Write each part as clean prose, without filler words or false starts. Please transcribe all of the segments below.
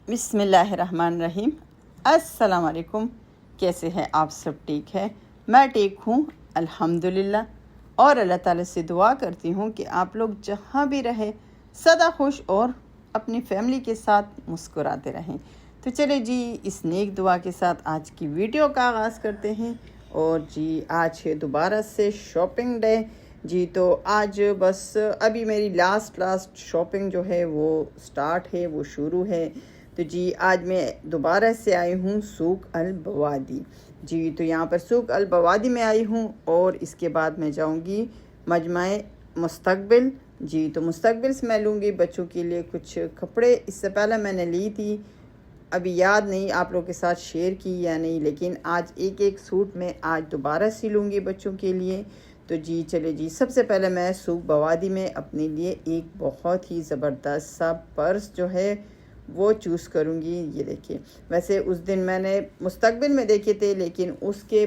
बिस्मिल्लाहिर्रहमानिर्रहीम। अस्सलाम वालेकुम। कैसे हैं आप सब? ठीक है, मैं ठीक हूँ अल्हम्दुलिल्लाह। और अल्लाह ताला से दुआ करती हूँ कि आप लोग जहाँ भी रहें सदा खुश और अपनी फैमिली के साथ मुस्कुराते रहें। तो चले जी, इस नेक दुआ के साथ आज की वीडियो का आगाज़ करते हैं। और जी, आज है दोबारा से शॉपिंग डे। जी तो आज बस अभी मेरी लास्ट शॉपिंग जो है वो स्टार्ट है, वो शुरू है। तो जी, आज मैं दोबारा से आई हूँ सूक़ अल बवादी। जी तो यहाँ पर सूक़ अल बवादी में आई हूँ और इसके बाद मैं जाऊँगी मजमा मुस्तकबिल। जी तो मुस्तकबिल से मैं लूँगी बच्चों के लिए कुछ कपड़े। इससे पहले मैंने ली थी, अभी याद नहीं आप लोगों के साथ शेयर की या नहीं, लेकिन आज एक सूट में आज दोबारा सी लूँगी बच्चों के लिए। तो जी चले जी, सबसे पहले मैं सूक़ बवादी में अपने लिए एक बहुत ही ज़बरदस्त सा पर्स जो है वो चूज़ करूँगी। ये देखिए, वैसे उस दिन मैंने मुस्तकबिल में देखे थे, लेकिन उसके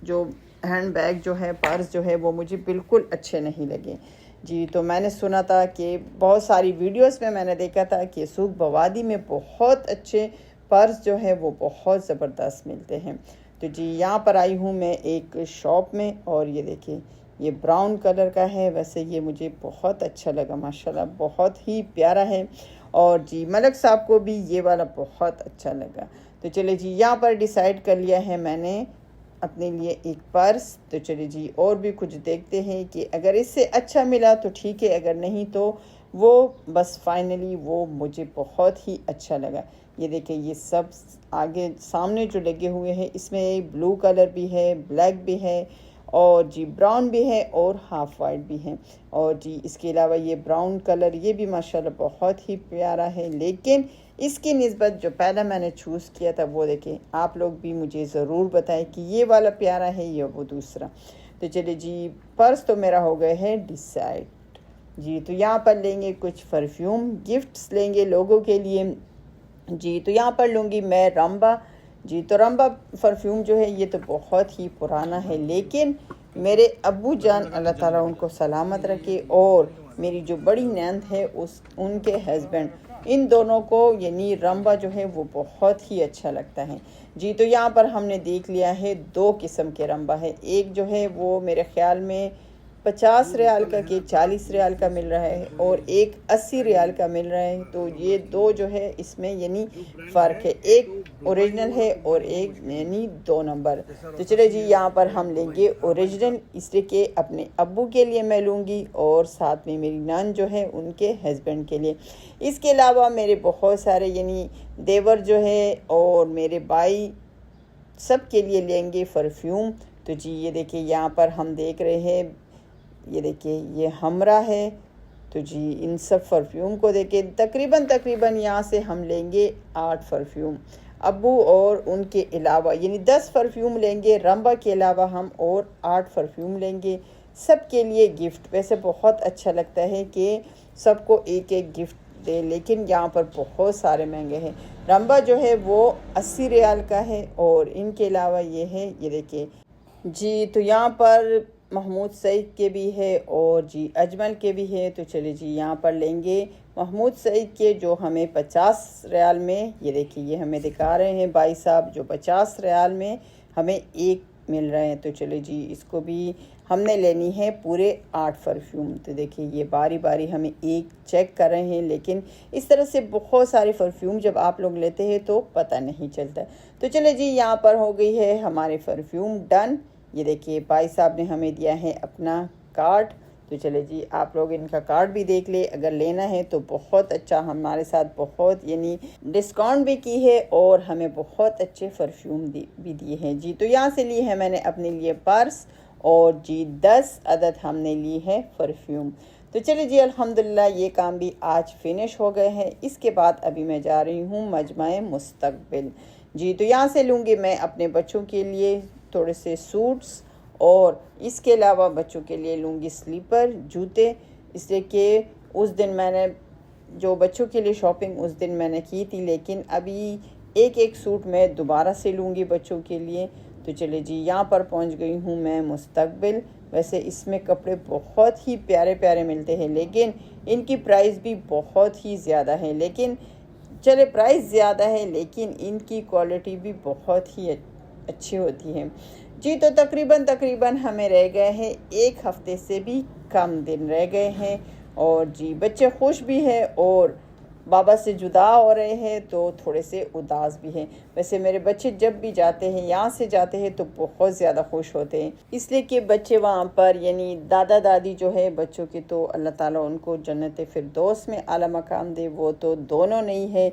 जो हैंड बैग जो है, पर्स जो है, वो मुझे बिल्कुल अच्छे नहीं लगे। जी तो मैंने सुना था कि बहुत सारी वीडियोस में मैंने देखा था कि सूक़ बवादी में बहुत अच्छे पर्स जो है वो बहुत ज़बरदस्त मिलते हैं। तो जी यहाँ पर आई हूँ मैं एक शॉप में, और ये देखिए ये ब्राउन कलर का है। वैसे ये मुझे बहुत अच्छा लगा, माशाल्लाह बहुत ही प्यारा है। और जी मलक साहब को भी ये वाला बहुत अच्छा लगा। तो चले जी, यहाँ पर डिसाइड कर लिया है मैंने अपने लिए एक पर्स। तो चलिए जी, और भी कुछ देखते हैं कि अगर इससे अच्छा मिला तो ठीक है, अगर नहीं तो वो बस फाइनली वो मुझे बहुत ही अच्छा लगा। ये देखिए, ये सब आगे सामने जो लगे हुए हैं, इसमें ब्लू कलर भी है, ब्लैक भी है, और जी ब्राउन भी है, और हाफ वाइट भी है। और जी इसके अलावा ये ब्राउन कलर ये भी माशाल्लाह बहुत ही प्यारा है, लेकिन इसकी निस्बत जो पहला मैंने चूज़ किया था वो देखें। आप लोग भी मुझे ज़रूर बताएं कि ये वाला प्यारा है या वो दूसरा। तो चलिए जी, पर्स तो मेरा हो गए है डिसाइड। जी तो यहाँ पर लेंगे कुछ परफ्यूम, गिफ्ट्स लेंगे लोगों के लिए। जी तो यहाँ पर लूँगी मैं रंबा। जी तो रंबा परफ्यूम जो है ये तो बहुत ही पुराना है, लेकिन मेरे अब्बू जान अल्लाह ताला उनको सलामत रखे, और मेरी जो बड़ी नंद है उनके हस्बैंड, इन दोनों को यानी रंबा जो है वो बहुत ही अच्छा लगता है। जी तो यहाँ पर हमने देख लिया है दो किस्म के रंबा है। एक जो है वो मेरे ख्याल में 50 रियाल का कि 40 रियाल का मिल रहा है, और एक 80 रियाल का मिल रहा है। तो ये दो जो है इसमें यानी फ़र्क है, एक ओरिजिनल है और एक यानी 2 नंबर। तो चले जी, यहाँ पर हम लेंगे ओरिजिनल, इसलिए कि अपने अब्बू के लिए मैं लूँगी और साथ में मेरी नान जो है उनके हस्बैंड के लिए। इसके अलावा मेरे बहुत सारे यानी देवर जो है और मेरे भाई सब के लिए लेंगे परफ्यूम। तो जी ये देखिए, यहाँ पर हम देख रहे हैं, ये देखिए ये हमरा है। तो जी इन सब परफ्यूम को देखे तकरीबन यहाँ से हम लेंगे 8 परफ्यूम। अब्बू और उनके अलावा यानी 10 परफ्यूम लेंगे, रंबा के अलावा हम और 8 परफ्यूम लेंगे सब के लिए गिफ्ट। वैसे बहुत अच्छा लगता है कि सबको एक एक गिफ्ट दे, लेकिन यहाँ पर बहुत सारे महंगे हैं। रंबा जो है वो 80 रियाल का है, और इनके अलावा ये है, ये देखिए जी। तो यहाँ पर महमूद सईद के भी है और जी अजमल के भी है। तो चलिए जी, यहाँ पर लेंगे महमूद सईद के जो हमें 50 रियाल में, ये देखिए ये हमें दिखा रहे हैं भाई साहब, जो 50 रियाल में हमें एक मिल रहे हैं। तो चलिए जी, इसको भी हमने लेनी है पूरे 8 परफ्यूम। तो देखिए ये बारी बारी हमें एक चेक कर रहे हैं, लेकिन इस तरह से बहुत सारे परफ्यूम जब आप लोग लेते हैं तो पता नहीं चलता। तो चलिए जी, यहाँ पर हो गई है हमारे परफ्यूम डन। ये देखिए भाई साहब ने हमें दिया है अपना कार्ड। तो चले जी, आप लोग इनका कार्ड भी देख ले, अगर लेना है तो बहुत अच्छा, हमारे साथ बहुत यानी डिस्काउंट भी की है और हमें बहुत अच्छे परफ्यूम भी दिए हैं। जी तो यहाँ से ली है मैंने अपने लिए पर्स, और जी 10 अदद हमने ली है परफ्यूम। तो चलिए जी, अल्हम्दुलिल्लाह ये काम भी आज फिनिश हो गए हैं। इसके बाद अभी मैं जा रही हूँ मजमा मुस्तकबिल। जी तो यहाँ से लूँगी मैं अपने बच्चों के लिए थोड़े से सूट्स, और इसके अलावा बच्चों के लिए लूँगी स्लीपर जूते, इसलिए कि उस दिन मैंने जो बच्चों के लिए शॉपिंग उस दिन मैंने की थी, लेकिन अभी एक सूट मैं दोबारा से लूँगी बच्चों के लिए। तो चलिए जी, यहाँ पर पहुँच गई हूँ मैं मुस्तकबिल। वैसे इसमें कपड़े बहुत ही प्यारे प्यारे मिलते हैं, लेकिन इनकी प्राइस भी बहुत ही ज़्यादा है, लेकिन चले प्राइस ज़्यादा है लेकिन इनकी क्वालिटी भी बहुत ही अच्छी होती है जी। तो तकरीबन हमें रह गए हैं 1 हफ्ते से भी कम दिन रह गए हैं और जी बच्चे खुश भी है और बाबा से जुदा हो रहे हैं तो थोड़े से उदास भी हैं। वैसे मेरे बच्चे जब भी जाते हैं, यहाँ से जाते हैं, तो बहुत ज़्यादा खुश होते हैं, इसलिए कि बच्चे वहाँ पर यानी दादा दादी जो है बच्चों के, तो अल्लाह ताला उनको जन्नत फिरदौस में आला मकाम दे। वो तो दोनों नहीं है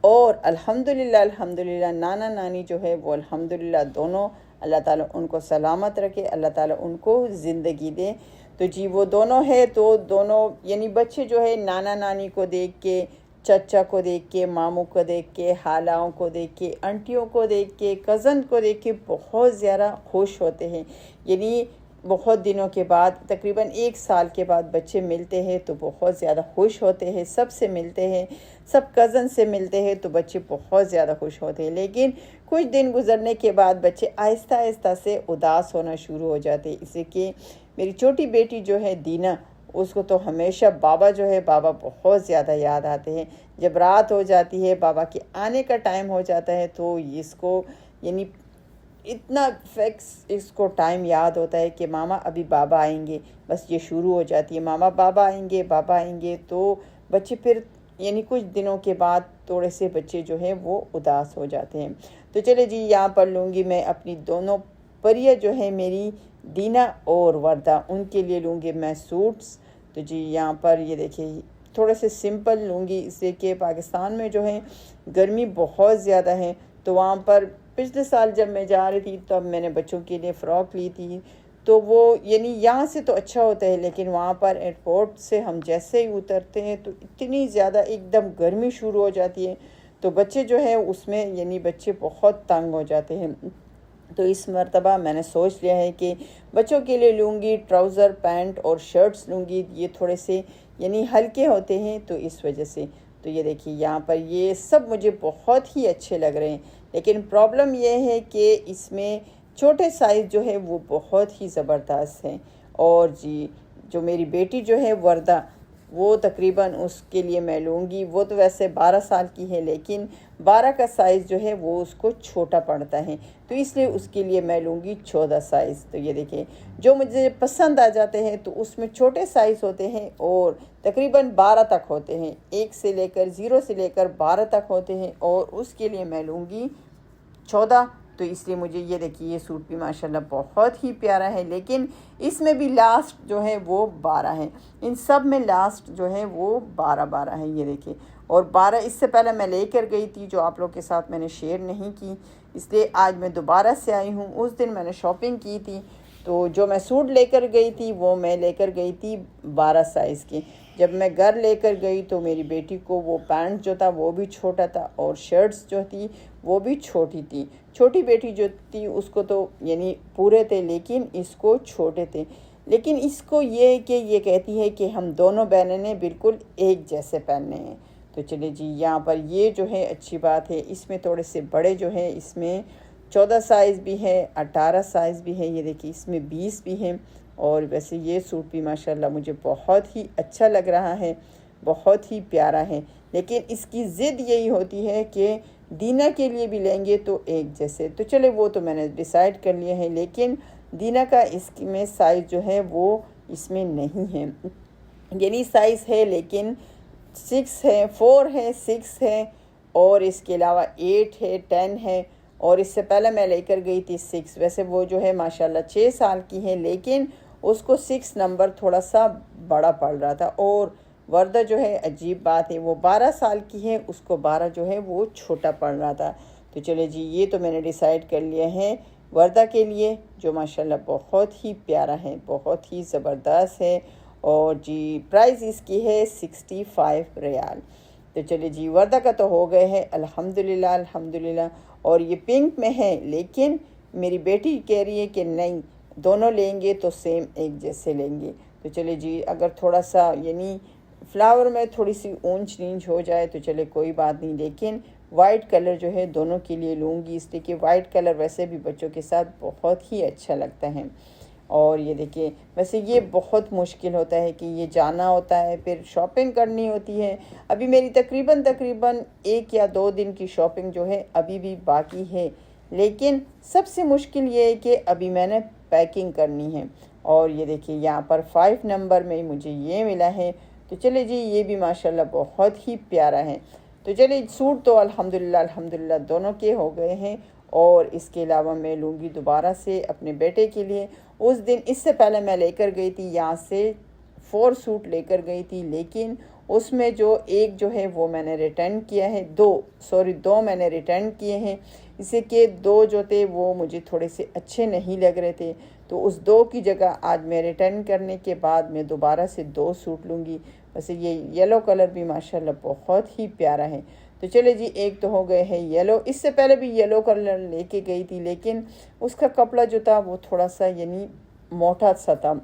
और अल्हम्दुलिल्लाह नाना नानी जो है वो अल्हम्दुलिल्लाह दोनों, अल्लाह ताला उनको सलामत रखे, अल्लाह ताला उनको ज़िंदगी दे। तो जी वो दोनों है, तो दोनों यानी बच्चे जो है नाना नानी को देख के, चचा को देख के, मामू को देख के, हालाओं को देख के, आंटियों को देख के, कज़न को देख के बहुत ज़्यादा खुश होते हैं। यानी बहुत दिनों के बाद, तकरीबन 1 साल के बाद बच्चे मिलते हैं तो बहुत ज़्यादा खुश होते हैं, सबसे मिलते हैं, सब कज़न से मिलते हैं तो बच्चे बहुत ज़्यादा खुश होते हैं। लेकिन कुछ दिन गुजरने के बाद बच्चे आहिस्ता आहिस्ता से उदास होना शुरू हो जाते हैं। इससे कि मेरी छोटी बेटी जो है दीना, उसको तो हमेशा बाबा जो है, बाबा बहुत ज़्यादा याद आते हैं। जब रात हो जाती है, बाबा के आने का टाइम हो जाता है, तो इसको यानी इतना फिक्स इसको टाइम याद होता है कि मामा अभी बाबा आएंगे, बस ये शुरू हो जाती है, मामा बाबा आएंगे बाबा आएंगे। तो बच्चे फिर यानी कुछ दिनों के बाद थोड़े से बच्चे जो हैं वो उदास हो जाते हैं। तो चले जी, यहाँ पर लूँगी मैं अपनी दोनों परियां जो है मेरी दीना और वर्दा, उनके लिए लूँगी मैं सूट्स। तो जी यहाँ पर ये देखिए थोड़े से सिंपल लूँगी, इसलिए कि पाकिस्तान में जो है गर्मी बहुत ज़्यादा है। तो वहाँ पर पिछले साल जब मैं जा रही थी तब मैंने बच्चों के लिए फ़्रॉक ली थी, तो वो यानी यहाँ से तो अच्छा होता है, लेकिन वहाँ पर एयरपोर्ट से हम जैसे ही उतरते हैं तो इतनी ज़्यादा एकदम गर्मी शुरू हो जाती है। तो बच्चे जो है उसमें यानी बच्चे बहुत तंग हो जाते हैं। तो इस मर्तबा मैंने सोच लिया है कि बच्चों के लिए लूँगी ट्राउज़र, पैंट और शर्ट्स लूँगी। ये थोड़े से यानी हल्के होते हैं तो इस वजह से। तो ये देखिए यहाँ पर ये सब मुझे बहुत ही अच्छे लग रहे हैं, लेकिन प्रॉब्लम ये है कि इसमें छोटे साइज़ जो है वो बहुत ही ज़बरदस्त हैं। और जी जो मेरी बेटी जो है वर्दा, वो तकरीबन उसके लिए मैं लूँगी, वो तो वैसे 12 साल की है, लेकिन 12 का साइज़ जो है वो उसको छोटा पड़ता है, तो इसलिए उसके लिए मैं लूँगी 14 साइज़। तो ये देखिए जो मुझे पसंद आ जाते हैं तो उसमें छोटे साइज़ होते हैं और तकरीबन 12 तक होते हैं, 1 से लेकर 0 से लेकर 12 तक होते हैं, और उसके लिए मैं लूँगी 14। तो इसलिए मुझे ये देखिए ये सूट भी माशाल्लाह बहुत ही प्यारा है, लेकिन इसमें भी लास्ट जो है वो 12 है। इन सब में लास्ट जो है वो 12 है, ये देखिए। और 12 इससे पहले मैं लेकर गई थी, जो आप लोग के साथ मैंने शेयर नहीं की, इसलिए आज मैं दोबारा से आई हूँ। उस दिन मैंने शॉपिंग की थी, तो जो मैं सूट लेकर गई थी वो मैं लेकर गई थी 12 साइज़ की। जब मैं घर लेकर गई तो मेरी बेटी को वो पैंट जो था वो भी छोटा था और शर्ट्स जो थी वो भी छोटी थी। छोटी बेटी जो थी उसको तो यानी पूरे थे, लेकिन इसको छोटे थे। लेकिन इसको ये कि ये कहती है कि हम दोनों बहनें ने बिल्कुल एक जैसे पहनने हैं। तो चलिए जी यहाँ पर ये जो है अच्छी बात है। इसमें थोड़े से बड़े जो है, इसमें 14 साइज़ भी है, 18 साइज़ भी है, ये देखिए इसमें 20 भी हैं। और वैसे ये सूट भी माशाल्लाह मुझे बहुत ही अच्छा लग रहा है, बहुत ही प्यारा है। लेकिन इसकी ज़िद यही होती है कि दीना के लिए भी लेंगे तो एक जैसे। तो चले वो तो मैंने डिसाइड कर लिया है, लेकिन दीना का इसमें साइज़ जो है वो इसमें नहीं है, यानी साइज़ है लेकिन 6 है, 4 है, 6 है, और इसके अलावा 8 है, 10 है। और इससे पहले मैं लेकर गई थी 6। वैसे वो जो है माशाल्लाह 6 साल की है, लेकिन उसको 6 नंबर थोड़ा सा बड़ा पड़ रहा था। और वर्दा जो है अजीब बात है, वो 12 साल की है, उसको 12 जो है वो छोटा पड़ रहा था। तो चले जी ये तो मैंने डिसाइड कर लिया है वर्दा के लिए, जो माशाल्लाह बहुत ही प्यारा है, बहुत ही ज़बरदस्त है। और जी प्राइस इसकी है 65 रियाल। तो चलिए जी वर्दा का तो हो गए हैं अल्हम्दुलिल्लाह अल्हम्दुलिल्लाह। और ये पिंक में है, लेकिन मेरी बेटी कह रही है कि नहीं दोनों लेंगे तो सेम एक जैसे लेंगे। तो चले जी अगर थोड़ा सा यानी फ्लावर में थोड़ी सी ऊंच नीच हो जाए तो चले कोई बात नहीं, लेकिन वाइट कलर जो है दोनों के लिए लूँगी, इसलिए कि वाइट कलर वैसे भी बच्चों के साथ बहुत ही अच्छा लगता है। और ये देखिए, वैसे ये बहुत मुश्किल होता है कि ये जाना होता है, फिर शॉपिंग करनी होती है। अभी मेरी तकरीबन 1 या 2 दिन की शॉपिंग जो है अभी भी बाकी है, लेकिन सबसे मुश्किल ये है कि अभी मैंने पैकिंग करनी है। और ये देखिए यहाँ पर 5 नंबर में मुझे ये मिला है। तो चले जी, ये भी माशाल्लाह बहुत ही प्यारा है। तो चलिए, सूट तो अल्हम्दुलिल्लाह दोनों के हो गए हैं। और इसके अलावा मैं लूँगी दोबारा से अपने बेटे के लिए। उस दिन इससे पहले मैं लेकर गई थी यहाँ से 4 सूट लेकर गई थी, लेकिन उसमें जो एक जो है वो मैंने रिटर्न किया है, 2 मैंने रिटर्न किए हैं। इससे कि 2 जो थे वो मुझे थोड़े से अच्छे नहीं लग रहे थे, तो उस 2 की जगह आज मैं रिटर्न करने के बाद मैं दोबारा से 2 सूट लूँगी। वैसे ये येलो कलर भी माशाल्लाह बहुत ही प्यारा है। तो चले जी, एक तो हो गए हैं येलो। इससे पहले भी येलो कलर लेके गई थी, लेकिन उसका कपड़ा जो था वो थोड़ा सा यानी मोटा सा था।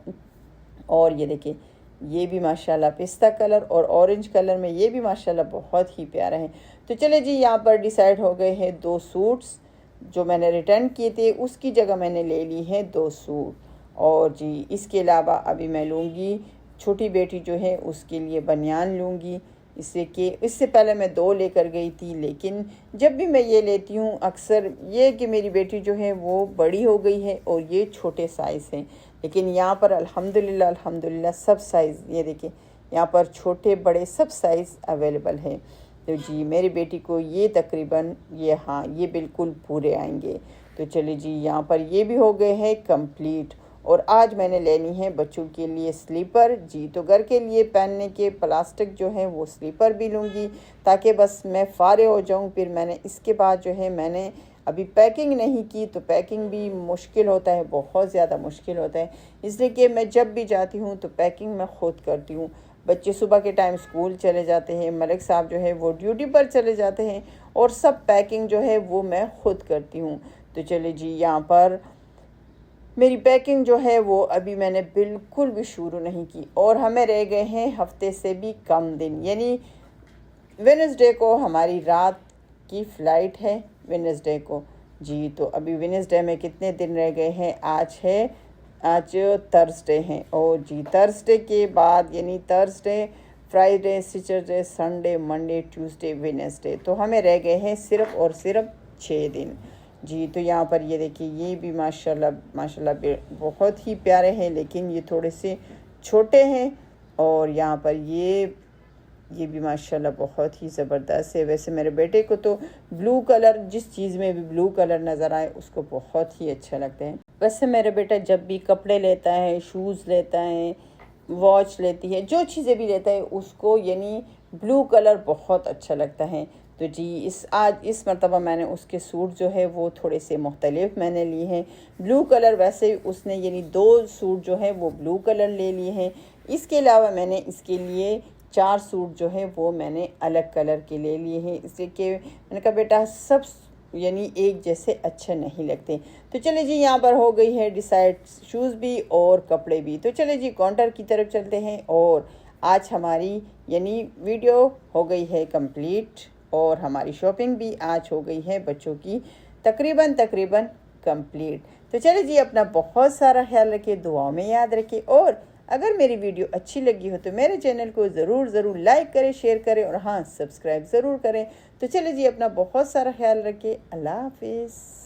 और ये देखिए, ये भी माशाल्लाह पिस्ता कलर और ऑरेंज कलर में, ये भी माशाल्लाह बहुत ही प्यारा है। तो चले जी, यहाँ पर डिसाइड हो गए हैं 2 सूट्स जो मैंने रिटर्न किए थे, उसकी जगह मैंने ले ली है 2 सूट। और जी इसके अलावा अभी मैं लूँगी छोटी बेटी जो है उसके लिए बनियान लूँगी। इससे पहले मैं 2 लेकर गई थी, लेकिन जब भी मैं ये लेती हूँ अक्सर ये कि मेरी बेटी जो है वो बड़ी हो गई है और ये छोटे साइज़ हैं। लेकिन यहाँ पर अल्हम्दुलिल्लाह सब साइज़, ये देखिए यहाँ पर छोटे बड़े सब साइज़ अवेलेबल है। तो जी मेरी बेटी को ये तकरीबन ये बिल्कुल पूरे आएंगे। तो चलिए जी, यहाँ पर ये भी हो गए हैं कंप्लीट। और आज मैंने लेनी है बच्चों के लिए स्लीपर जी। तो घर के लिए पहनने के प्लास्टिक जो है वो स्लीपर भी लूँगी, ताकि बस मैं फारिग हो जाऊँ। फिर मैंने इसके बाद जो है मैंने अभी पैकिंग नहीं की, तो पैकिंग भी मुश्किल होता है, बहुत ज़्यादा मुश्किल होता है। इसलिए कि मैं जब भी जाती हूँ तो पैकिंग मैं ख़ुद करती हूँ। बच्चे सुबह के टाइम स्कूल चले जाते हैं, मलिक साहब जो है वो ड्यूटी पर चले जाते हैं, और सब पैकिंग जो है वो मैं ख़ुद करती हूँ। तो चले जी, यहाँ पर मेरी पैकिंग जो है वो अभी मैंने बिल्कुल भी शुरू नहीं की, और हमें रह गए हैं हफ्ते से भी कम दिन। यानी वेडनेसडे को हमारी रात की फ़्लाइट है, वेडनेसडे को जी। तो अभी वेडनेसडे में कितने दिन रह गए हैं? आज थर्सडे हैं, और जी थर्सडे के बाद यानी Thursday, Friday, Saturday, Sunday, Monday, Tuesday, Wednesday, तो हमें रह गए हैं सिर्फ़ और सिर्फ 6 दिन जी। तो यहाँ पर ये देखिए, ये भी माशाल्लाह बहुत ही प्यारे हैं, लेकिन ये थोड़े से छोटे हैं। और यहाँ पर ये भी माशाल्लाह बहुत ही ज़बरदस्त है। वैसे मेरे बेटे को तो ब्लू कलर, जिस चीज़ में भी ब्लू कलर नज़र आए उसको बहुत ही अच्छा लगता है। वैसे मेरा बेटा जब भी कपड़े लेता है, शूज़ लेता है, वॉच लेती है, जो चीज़ें भी लेता है उसको यानी ब्लू कलर बहुत अच्छा लगता है। तो जी आज इस मरतबा मैंने उसके सूट जो है वो थोड़े से मुख्तलिफ मैंने लिए हैं ब्लू कलर। वैसे उसने यानी 2 सूट जो है वो ब्लू कलर ले लिए हैं। इसके अलावा मैंने इसके लिए 4 सूट जो है वो मैंने अलग कलर के ले लिए हैं, इसलिए कि मैंने कहा बेटा सब यानी एक जैसे अच्छे नहीं लगते। तो चले जी, यहाँ पर हो गई है डिसाइड शूज़ भी और कपड़े भी। तो चले जी काउंटर की तरफ चलते हैं, और आज हमारी यानी वीडियो हो गई है कंप्लीट, और हमारी शॉपिंग भी आज हो गई है बच्चों की तकरीबन कंप्लीट। तो चले जी, अपना बहुत सारा ख्याल रखिए, दुआओं में याद रखिए, और अगर मेरी वीडियो अच्छी लगी हो तो मेरे चैनल को ज़रूर लाइक करें, शेयर करें, और हाँ सब्सक्राइब ज़रूर करें। तो चले जी, अपना बहुत सारा ख्याल रखिए। अल्लाह हाफिज़।